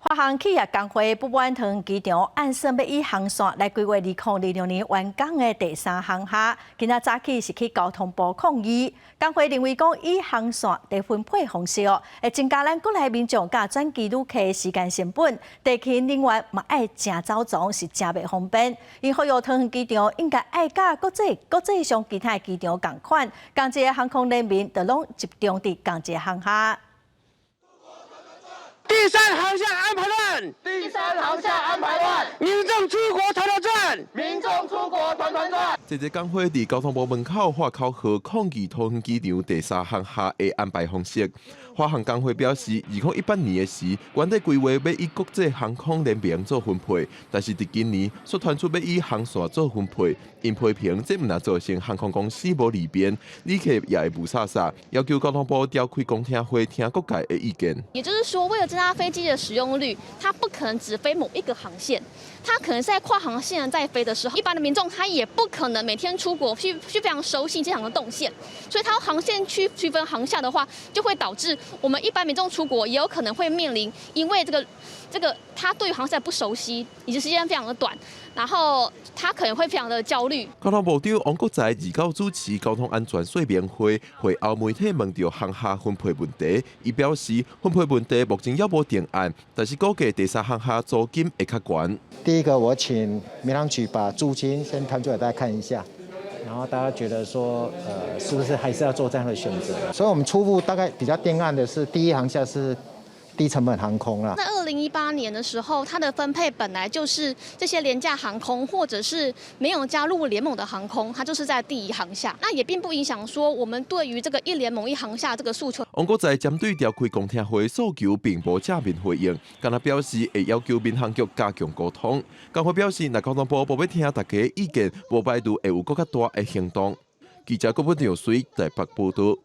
华航企业工会不满桃园机场按算要以航线来规划2026年完工的第3航厦，今仔早起是去交通部抗议。工会认为讲以航线的分配方式会增加咱国内民众甲转机旅客的时间成本，地勤人员嘛爱正走踪是真袂方便。因呼吁桃园机场应该爱甲国际上其他机场共款，同一个航空人民就拢集中伫同一个航厦。第3航厦安排乱，第3航厦安排乱，民众出国团团转，民众出国团团转。这个工会伫交通部门口画口号抗议桃园机场第3航厦的安排方式。华航工会表示，2018年的时，原在规划要以国际航空联名做分配，但是伫今年却传出要以航线做分配，因批评这毋但造成航空公司无利便，旅客也会无傻傻，要求交通部召开公听会听各界的意见。也就是说，为了增加飞机的使用率，它不可能只飞某一个航线，它可能是在跨航线在飞的时候，一般的民众他也不可能每天出国去非常熟悉机场的动线，所以它航线区分航厦的话，就会导致我们一般民众出国也有可能会面临，因为这个他对于航线不熟悉，以及时间非常的短，然后他可能会非常的焦虑。交通部长王国材29主持交通安全说明会，会后媒体问到航厦分配问题，伊表示分配问题目前还无定案，但是估计第3航厦租金会较悬。第一个，我请民航局把租金先摊出来，大家看一下。然后大家觉得说，是不是还是要做这样的选择？所以我们初步大概比较定案的是，第1航厦是低成本航空啦。在2018年的时候，它的分配本来就是这些廉价航空或者是没有加入联盟的航空，它就是在第1航厦。那也并不影响说我们对于这个1联盟1航厦这个诉求。王国材针对召开公听会诉求，并无正面回应，敢若表示会要求民航局加强沟通。工会表示，若交通部无要听大家意见，无排除会有更较大的行动。记者郭本长随台北报道。